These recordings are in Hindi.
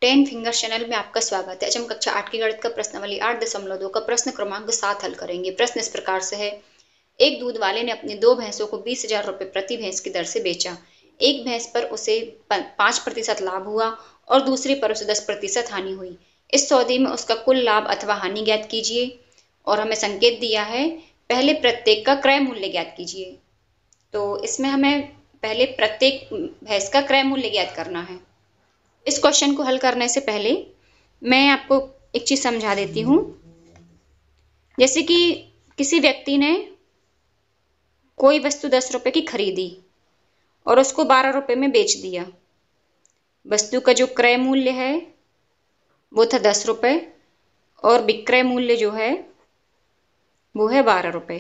10 फिंगर चैनल में आपका स्वागत है। आज हम कक्षा 8 की गणित का प्रश्नावली 8.2 का प्रश्न क्रमांक 7 हल करेंगे। प्रश्न इस प्रकार से है। एक दूध वाले ने अपनी 2 भैंसों को 20,000 रुपए प्रति भैंस की दर से बेचा। एक भैंस पर उसे 5% लाभ हुआ और दूसरी पर उसे 10% हानि हुई। इस सौदे में उसका कुल लाभ अथवा हानि ज्ञात कीजिए। और हमें संकेत दिया है, पहले प्रत्येक का क्रय मूल्य ज्ञात कीजिए। तो इसमें हमें पहले प्रत्येक भैंस का क्रय मूल्य ज्ञात करना है। इस क्वेश्चन को हल करने से पहले मैं आपको एक चीज समझा देती हूँ। जैसे कि किसी व्यक्ति ने कोई वस्तु 10 रुपए की खरीदी और उसको 12 रुपए में बेच दिया। वस्तु का जो क्रय मूल्य है वो था 10 रुपए और विक्रय मूल्य जो है वो है 12 रुपए।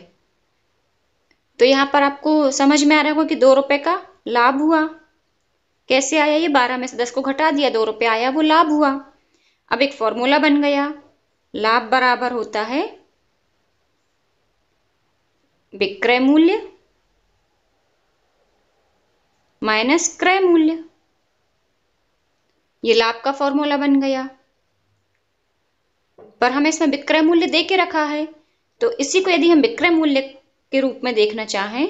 तो यहाँ पर आपको समझ में आ रहा होगा कि 2 रुपए का लाभ हुआ। कैसे आया? ये 12 में से 10 को घटा दिया, 2 रुपए आया, वो लाभ हुआ। अब एक फॉर्मूला बन गया, लाभ बराबर होता है विक्रय मूल्य माइनस क्रय मूल्य। ये लाभ का फॉर्मूला बन गया, पर हमें इसमें विक्रय मूल्य दे के रखा है, तो इसी को यदि हम विक्रय मूल्य के रूप में देखना चाहें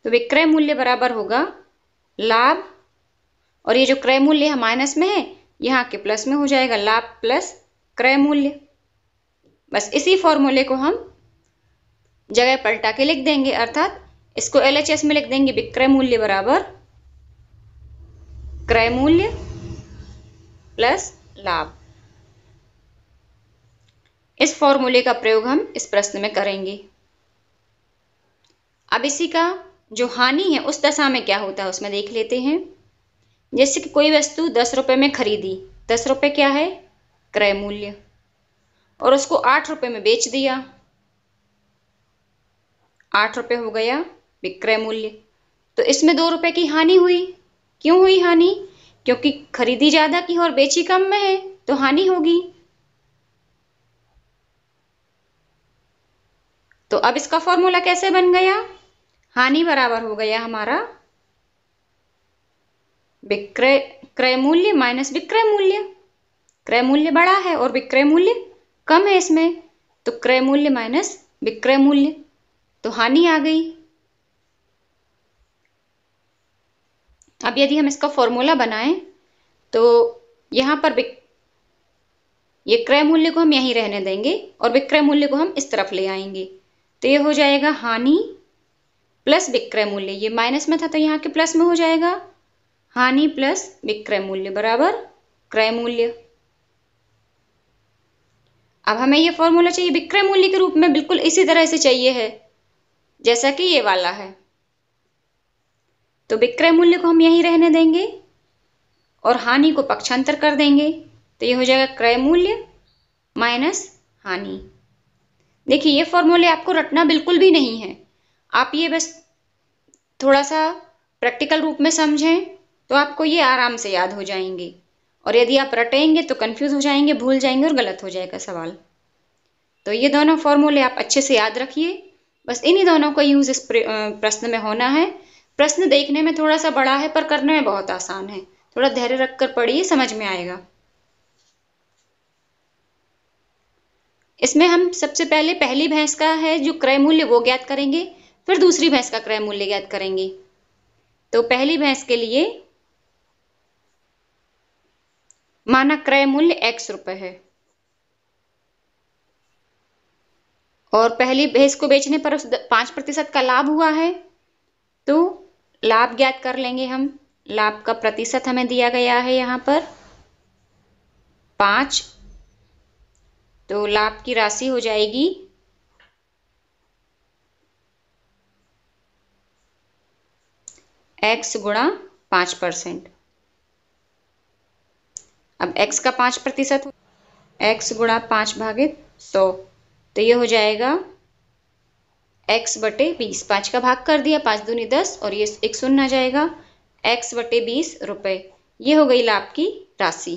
तो विक्रय मूल्य बराबर होगा लाभ, और ये जो क्रय मूल्य है माइनस में है, यहाँ के प्लस में हो जाएगा, लाभ प्लस क्रय मूल्य। बस इसी फॉर्मूले को हम जगह पलटा के लिख देंगे, अर्थात इसको LHS में लिख देंगे, विक्रय मूल्य बराबर क्रय मूल्य प्लस लाभ। इस फॉर्मूले का प्रयोग हम इस प्रश्न में करेंगे। अब इसी का जो हानि है उस दशा में क्या होता है उसमें देख लेते हैं। जैसे कि कोई वस्तु 10 रुपए में खरीदी, 10 रुपए क्या है? क्रय मूल्य, और उसको 8 रुपए में बेच दिया, 8 रुपए हो गया विक्रय मूल्य। तो इसमें 2 रुपए की हानि हुई। क्यों हुई हानि? क्योंकि खरीदी ज्यादा की और बेची कम में है, तो हानि होगी। तो अब इसका फॉर्मूला कैसे बन गया? हानि बराबर हो गया हमारा विक्रय क्रय मूल्य माइनस विक्रय मूल्य। क्रय मूल्य बड़ा है और विक्रय मूल्य कम है इसमें, तो क्रय मूल्य माइनस विक्रय मूल्य, तो हानि आ गई। अब यदि हम इसका फॉर्मूला बनाएं तो यहां पर ये क्रय मूल्य को हम यहीं रहने देंगे और विक्रय मूल्य को हम इस तरफ ले आएंगे, तो ये हो जाएगा हानि प्लस विक्रय मूल्य। ये माइनस में था तो यहाँ के प्लस में हो जाएगा, हानि प्लस विक्रय मूल्य बराबर क्रय मूल्य। अब हमें ये फॉर्मूला चाहिए विक्रय मूल्य के रूप में, बिल्कुल इसी तरह से चाहिए है जैसा कि ये वाला है, तो विक्रय मूल्य को हम यहीं रहने देंगे और हानि को पक्षांतर कर देंगे, तो ये हो जाएगा क्रय मूल्य माइनस हानि। देखिए ये फॉर्मूले आपको रटना बिल्कुल भी नहीं है, आप ये बस थोड़ा सा प्रैक्टिकल रूप में समझें तो आपको ये आराम से याद हो जाएंगे, और यदि आप रटेंगे तो कंफ्यूज हो जाएंगे, भूल जाएंगे और गलत हो जाएगा सवाल। तो ये दोनों फॉर्मूले आप अच्छे से याद रखिए, बस इन्हीं दोनों का यूज इस प्रश्न में होना है। प्रश्न देखने में थोड़ा सा बड़ा है पर करने में बहुत आसान है, थोड़ा धैर्य रखकर पढ़िए, समझ में आएगा। इसमें हम सबसे पहले पहली भैंस का है जो क्रय मूल्य वो ज्ञात करेंगे, फिर दूसरी भैंस का क्रय मूल्य ज्ञात करेंगे। तो पहली भैंस के लिए माना क्रय मूल्य X रुपए है और पहली भैंस को बेचने पर उस 5% का लाभ हुआ है, तो लाभ ज्ञात कर लेंगे हम। लाभ का प्रतिशत हमें दिया गया है यहाँ पर 5, तो लाभ की राशि हो जाएगी X गुणा 5%। अब X का 5%, X गुणा 5 भागित 100, तो ये हो जाएगा X बटे 20। 5 का भाग कर दिया, 5 दूनी 10 और ये एक शून्य आ जाएगा, X बटे 20 रुपए। ये हो गई लाभ की राशि।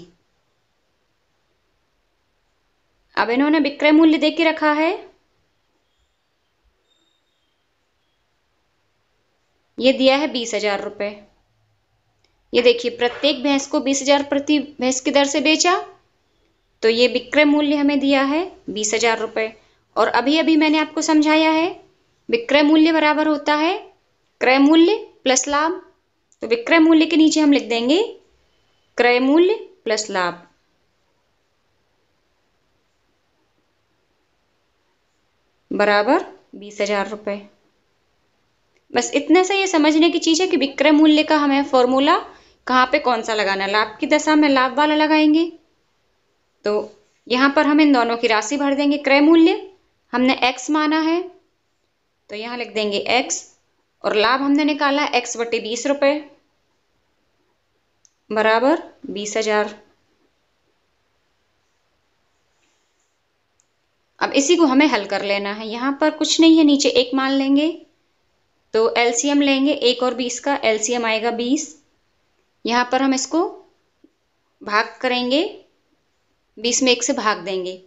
अब इन्होंने विक्रय मूल्य दे के रखा है, ये दिया है 20,000 रुपए। ये देखिए प्रत्येक भैंस को 20,000 प्रति भैंस की दर से बेचा, तो ये विक्रय मूल्य हमें दिया है 20,000 रुपये। और अभी अभी मैंने आपको समझाया है विक्रय मूल्य बराबर होता है क्रय मूल्य प्लस लाभ। तो विक्रय मूल्य के नीचे हम लिख देंगे क्रय मूल्य प्लस लाभ बराबर 20,000 रुपये। बस इतना सा ये समझने की चीज है कि विक्रय मूल्य का हमें फॉर्मूला कहाँ पे कौन सा लगाना है। लाभ की दशा में लाभ वाला लगाएंगे। तो यहाँ पर हम इन दोनों की राशि भर देंगे। क्रय मूल्य हमने x माना है तो यहाँ लिख देंगे x, और लाभ हमने निकाला x बटे 20 रुपये बराबर 20,000। अब इसी को हमें हल कर लेना है। यहाँ पर कुछ नहीं है, नीचे एक मान लेंगे तो एलसीएम लेंगे 1 और 20 का, एलसीएम आएगा 20। यहाँ पर हम इसको भाग करेंगे, 20 में 1 से भाग देंगे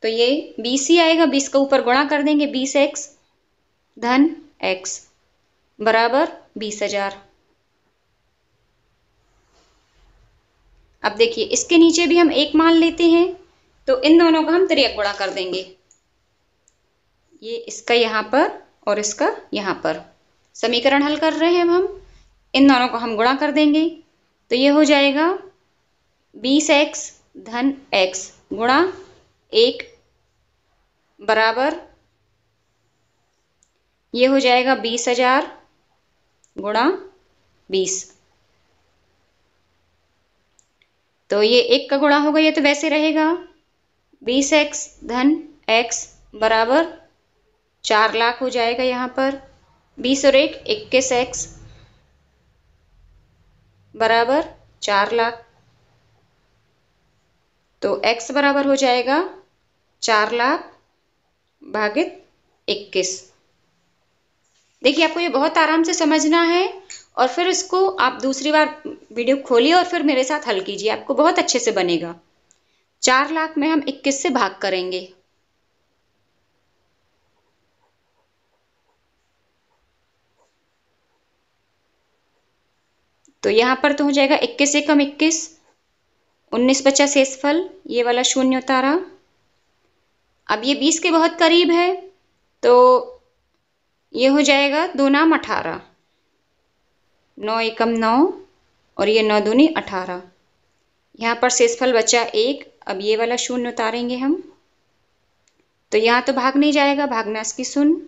तो ये 20 ही आएगा। 20 का ऊपर गुणा कर देंगे 20x धन x बराबर 20,000। अब देखिए इसके नीचे भी हम एक मान लेते हैं तो इन दोनों का हम तिर्यक गुणा कर देंगे। ये इसका यहाँ पर और इसका यहाँ पर समीकरण हल कर रहे हैं हम इन दोनों को हम गुणा कर देंगे तो ये हो जाएगा 20x धन x गुणा 1 बराबर ये हो जाएगा 20,000 गुणा 20। तो ये 1 का गुणा होगा, ये तो वैसे रहेगा 20x धन x बराबर 4 लाख हो जाएगा। यहाँ पर 20 और 1 21x बराबर 4 लाख। तो x बराबर हो जाएगा 4 लाख भागित 21। देखिए आपको ये बहुत आराम से समझना है और फिर इसको आप दूसरी बार वीडियो खोलिए और फिर मेरे साथ हल कीजिए, आपको बहुत अच्छे से बनेगा। 4 लाख में हम 21 से भाग करेंगे तो यहाँ पर तो हो जाएगा 21 एकम 21, 19 बचा शेषफल, ये वाला शून्य उतारा। अब ये 20 के बहुत करीब है तो ये हो जाएगा 2 नाम 18, 9 एकम 9 और ये 9 दूनी 18। यहाँ पर शेषफल बचा 1। अब ये वाला शून्य उतारेंगे हम तो यहाँ तो भाग नहीं जाएगा, भागनाश की शून्य,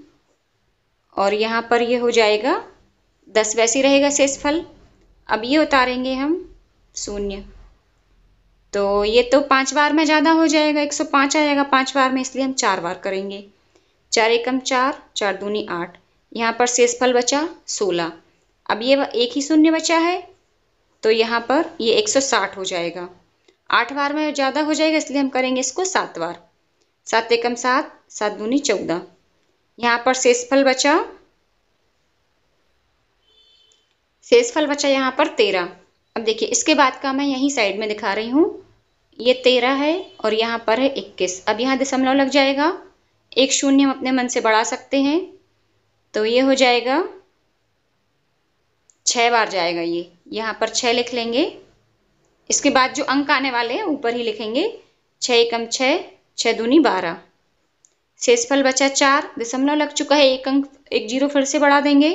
और यहाँ पर ये हो जाएगा 10 वैसे ही रहेगा शेषफल। अब ये उतारेंगे हम शून्य तो ये तो 5 बार में ज़्यादा हो जाएगा, 105 आएगा 5 बार में, इसलिए हम 4 बार करेंगे। 4 एकम 4, 4 दूनी 8। यहाँ पर शेषफल बचा 16। अब ये एक ही शून्य बचा है तो यहाँ पर ये 160 हो जाएगा। 8 बार में ज़्यादा हो जाएगा इसलिए हम करेंगे इसको 7 बार। 7 एकम 7, 7 दूनी 14। यहाँ पर शेषफल बचा यहाँ पर 13। अब देखिए इसके बाद का मैं यहीं साइड में दिखा रही हूँ, ये 13 है और यहाँ पर है 21। अब यहाँ दशमलव लग जाएगा, एक शून्य हम अपने मन से बढ़ा सकते हैं तो ये हो जाएगा 6 बार जाएगा। ये यहाँ पर 6 लिख लेंगे, इसके बाद जो अंक आने वाले हैं ऊपर ही लिखेंगे। 6 एकम 6, 6 दूनी 12। शेषफल बचा 4, दशमलव लग चुका है, एक अंक एक जीरो फिर से बढ़ा देंगे।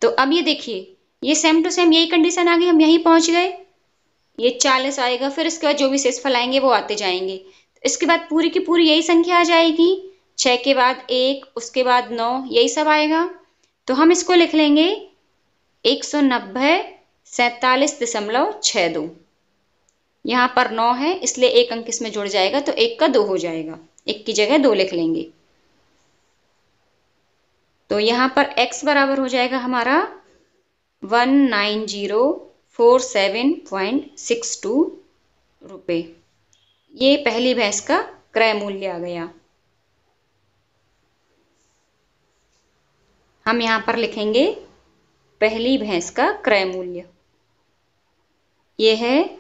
तो अब ये देखिए ये सेम टू सेम यही कंडीशन आ गई, हम यहीं पहुंच गए। ये 40 आएगा, फिर इसके बाद जो भी शेषफल आएंगे वो आते जाएंगे। तो इसके बाद पूरी की पूरी यही संख्या आ जाएगी, 6 के बाद 1, उसके बाद 9, यही सब आएगा। तो हम इसको लिख लेंगे 190 47.62। यहाँ पर 9 है इसलिए एक अंक इसमें जुड़ जाएगा तो 1 का 2 हो जाएगा, 1 की जगह 2 लिख लेंगे। तो यहाँ पर x बराबर हो जाएगा हमारा 19047.62 रुपये। ये पहली भैंस का क्रय मूल्य आ गया। हम यहाँ पर लिखेंगे पहली भैंस का क्रय मूल्य, ये है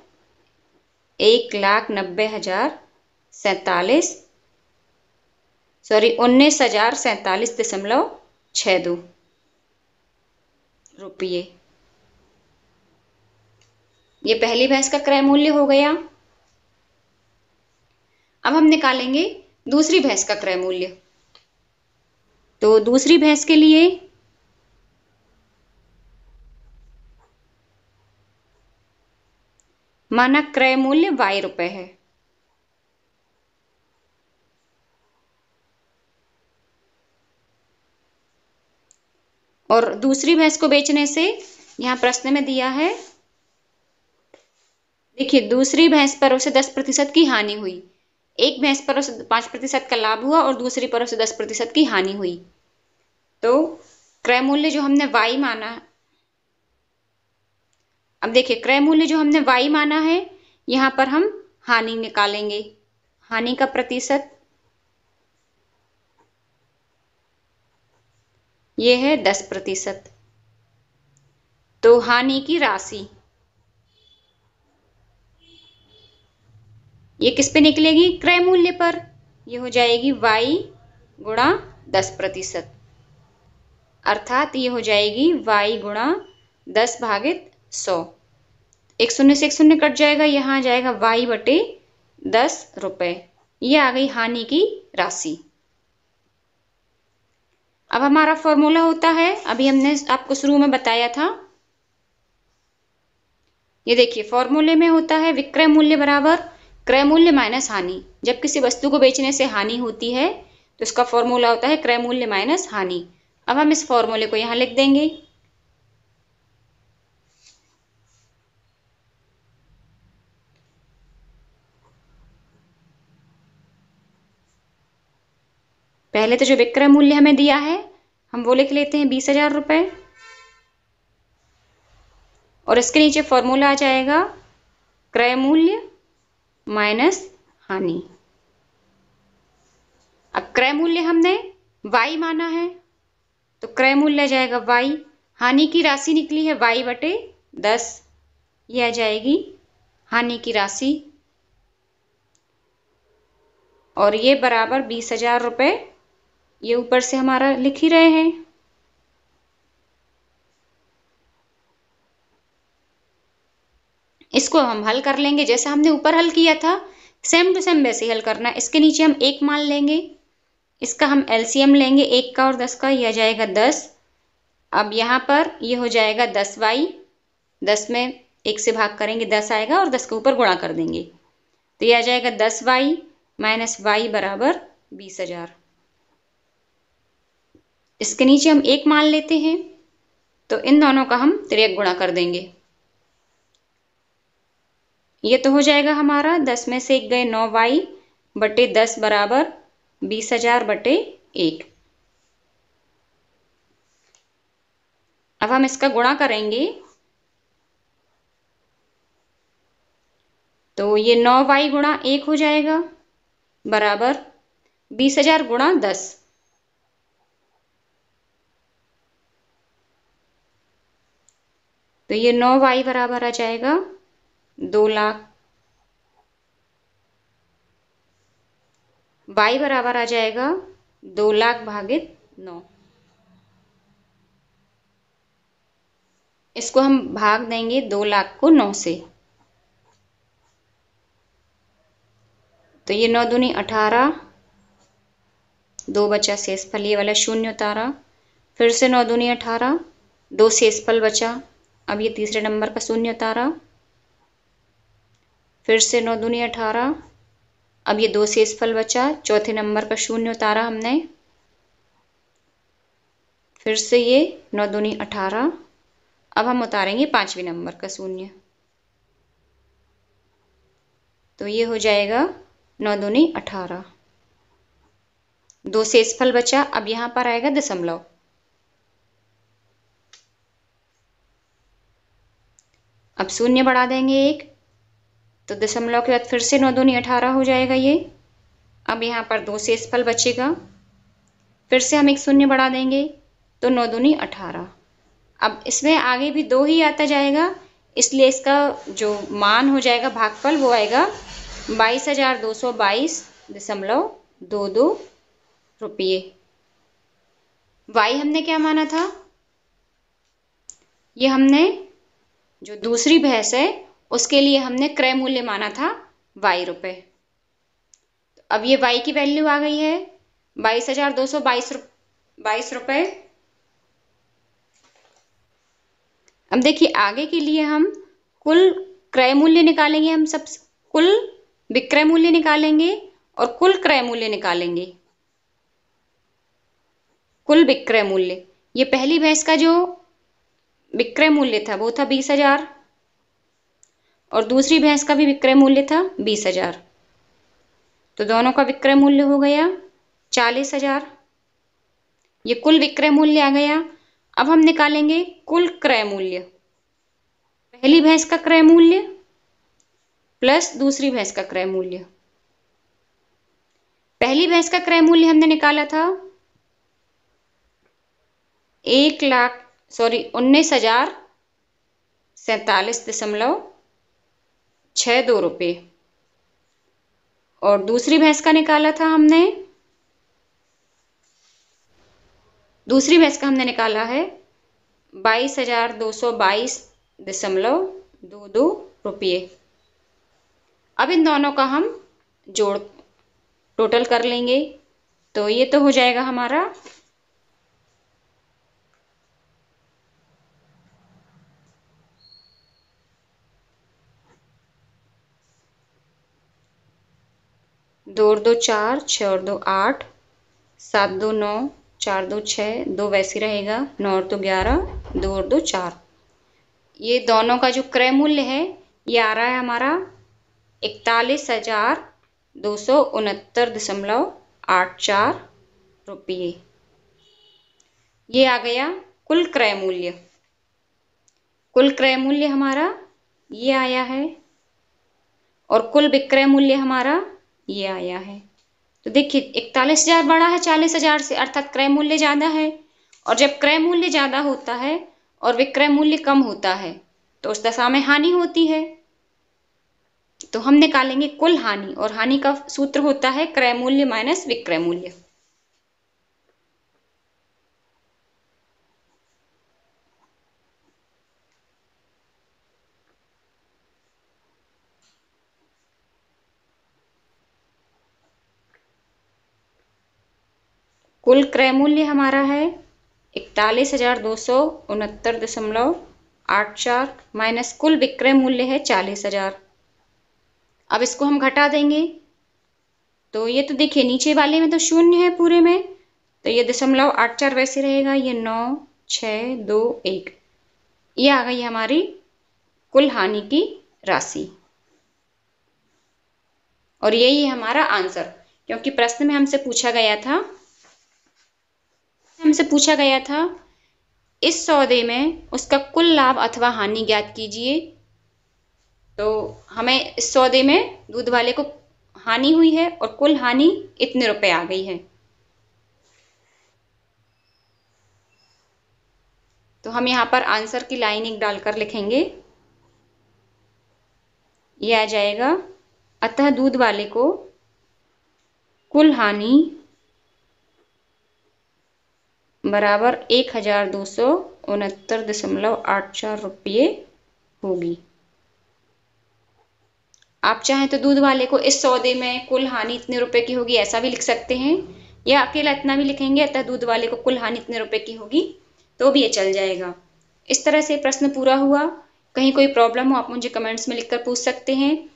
19,047.62 रुपये। ये पहली भैंस का क्रय मूल्य हो गया। अब हम निकालेंगे दूसरी भैंस का क्रय मूल्य। तो दूसरी भैंस के लिए मानक क्रय मूल्य ₹y है। और दूसरी भैंस को बेचने से यहां प्रश्न में दिया है, देखिए दूसरी भैंस पर उसे 10% की हानि हुई। एक भैंस पर उसे 5% का लाभ हुआ और दूसरी पर उसे 10% की हानि हुई। तो क्रय मूल्य जो हमने y माना, अब देखिए क्रय मूल्य जो हमने y माना है, यहां पर हम हानि निकालेंगे। हानि का प्रतिशत ये है 10%। तो हानि की राशि ये किस पे निकलेगी? क्रय मूल्य पर। ये हो जाएगी y गुणा 10%, अर्थात ये हो जाएगी y गुणा 10 भागित 100। एक शून्य से एक शून्य कट जाएगा, यहाँ आ जाएगा y बटे 10 रुपए। ये आ गई हानि की राशि। अब हमारा फॉर्मूला होता है, अभी हमने आपको शुरू में बताया था, ये देखिए फॉर्मूले में होता है विक्रय मूल्य बराबर क्रय मूल्य माइनस हानि। जब किसी वस्तु को बेचने से हानि होती है तो इसका फॉर्मूला होता है क्रय मूल्य माइनस हानि। अब हम इस फॉर्मूले को यहां लिख देंगे। पहले तो जो विक्रय मूल्य हमें दिया है हम वो लिख लेते हैं 20,000 रुपए, और इसके नीचे फॉर्मूला आ जाएगा क्रय मूल्य माइनस हानि। अब क्रय मूल्य हमने y माना है तो क्रय मूल्य आ जाएगा y, हानि की राशि निकली है y बटे 10, ये आ जाएगी हानि की राशि, और ये बराबर 20,000 रुपए। ये ऊपर से हमारा लिख ही रहे हैं। इसको हम हल कर लेंगे जैसा हमने ऊपर हल किया था, सेम टू सेम वैसे हल करना है। इसके नीचे हम 1 मान लेंगे, इसका हम एलसीएम लेंगे 1 का और 10 का, यह आ जाएगा 10। अब यहाँ पर ये हो जाएगा 10y, 10 में 1 से भाग करेंगे 10 आएगा और 10 के ऊपर गुणा कर देंगे, तो ये आ जाएगा 10y माइनस y बराबर 20,000। इसके नीचे हम 1 मान लेते हैं, तो इन दोनों का हम तिर्यक गुणा कर देंगे। ये तो हो जाएगा हमारा 10 में से 1 गए 9y बटे 10 बराबर 20,000 बटे 1। अब हम इसका गुणा करेंगे, तो ये 9y गुणा 1 हो जाएगा बराबर 20,000 गुणा 10, तो ये 9y बराबर आ जाएगा 2 लाख। y बराबर आ जाएगा 2 लाख भागित 9। इसको हम भाग देंगे 2 लाख को 9 से, तो ये 9 दूनी 18, 2 बचा शेषफल, ये वाला शून्य उतारा, फिर से 9 दूनी 18, 2 शेषफल बचा। अब ये तीसरे नंबर का शून्य उतारा, फिर से 9 दूनी 18, अब ये 2 शेषफल बचा, चौथे नंबर का शून्य उतारा हमने, फिर से ये 9 दूनी 18, अब हम उतारेंगे 5वें नंबर का शून्य, तो ये हो जाएगा 9 दूनी 18, 2 शेषफल बचा। अब यहां पर आएगा दशमलव, अब शून्य बढ़ा देंगे 1, तो दशमलव के बाद फिर से 9 दूनी 18 हो जाएगा ये। अब यहाँ पर 2 शेषफल बचेगा, फिर से हम एक शून्य बढ़ा देंगे, तो 9 दूनी 18। अब इसमें आगे भी 2 ही आता जाएगा, इसलिए इसका जो मान हो जाएगा भागफल वो आएगा 22,222.22 रुपये। y हमने क्या माना था? ये हमने जो दूसरी भैंस है उसके लिए हमने क्रय मूल्य माना था 22 रुपये। अब ये y की वैल्यू आ गई है 22,222 रुपये। अब देखिए आगे के लिए हम कुल क्रय मूल्य निकालेंगे, हम सब कुल विक्रय मूल्य निकालेंगे और कुल क्रय मूल्य निकालेंगे। कुल विक्रय मूल्य, ये पहली भैंस का जो विक्रय मूल्य था वो था 20,000 और दूसरी भैंस का भी विक्रय मूल्य था 20,000, तो दोनों का विक्रय मूल्य हो गया 40,000। ये कुल विक्रय मूल्य आ गया। अब हम निकालेंगे कुल क्रय मूल्य, पहली भैंस का क्रय मूल्य प्लस दूसरी भैंस का क्रय मूल्य। पहली भैंस का क्रय मूल्य हमने निकाला था 19,47.62 रुपये और दूसरी भैंस का निकाला था हमने, दूसरी भैंस का हमने निकाला है 22,222.22 रुपये। अब इन दोनों का हम जोड़ टोटल कर लेंगे, तो ये तो हो जाएगा हमारा 2 और 2 4, 6 और 2 8, 7 2 9, 4 2 6, 2 वैसे रहेगा, 9 और 2 11, 2 और 2 4। ये दोनों का जो क्रय मूल्य है ये आ रहा है हमारा 41,269.84 रुपये। ये आ गया कुल क्रय मूल्य। कुल क्रय मूल्य हमारा ये आया है और कुल विक्रय मूल्य हमारा ये आया है। तो देखिए 41,000 बड़ा है 40,000 से, अर्थात क्रय मूल्य ज्यादा है। और जब क्रय मूल्य ज्यादा होता है और विक्रय मूल्य कम होता है तो उस दशा में हानि होती है। तो हम निकालेंगे कुल हानि, और हानि का सूत्र होता है क्रय मूल्य माइनस विक्रय मूल्य। कुल क्रय मूल्य हमारा है 41,269.84 माइनस कुल विक्रय मूल्य है 40,000। अब इसको हम घटा देंगे तो ये तो देखिए नीचे वाले में तो शून्य है पूरे में, तो ये 0.84 वैसे रहेगा, ये 9 6 2 1, ये आ गई हमारी कुल हानि की राशि। और यही है हमारा आंसर, क्योंकि प्रश्न में हमसे पूछा गया था इस सौदे में उसका कुल लाभ अथवा हानि ज्ञात कीजिए। तो हमें इस सौदे में दूध वाले को हानि हुई है और कुल हानि इतने रुपए आ गई है। तो हम यहाँ पर आंसर की लाइन एक डालकर लिखेंगे, ये आ जाएगा, अतः दूध वाले को कुल हानि बराबर 1,269.84 रुपये होगी। आप चाहें तो दूध वाले को इस सौदे में कुल हानि इतने रुपए की होगी ऐसा भी लिख सकते हैं, या अकेला इतना भी लिखेंगे, अतः दूध वाले को कुल हानि इतने रुपए की होगी, तो भी ये चल जाएगा। इस तरह से प्रश्न पूरा हुआ। कहीं कोई प्रॉब्लम हो आप मुझे कमेंट्स में लिखकर पूछ सकते हैं।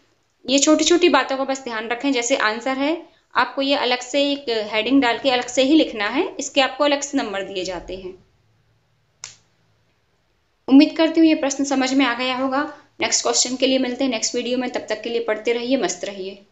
ये छोटी छोटी बातों का बस ध्यान रखें, जैसे आंसर है आपको ये अलग से एक हेडिंग डाल के अलग से ही लिखना है, इसके आपको अलग से नंबर दिए जाते हैं। उम्मीद करती हूँ ये प्रश्न समझ में आ गया होगा। नेक्स्ट क्वेश्चन के लिए मिलते हैं नेक्स्ट वीडियो में, तब तक के लिए पढ़ते रहिए, मस्त रहिए।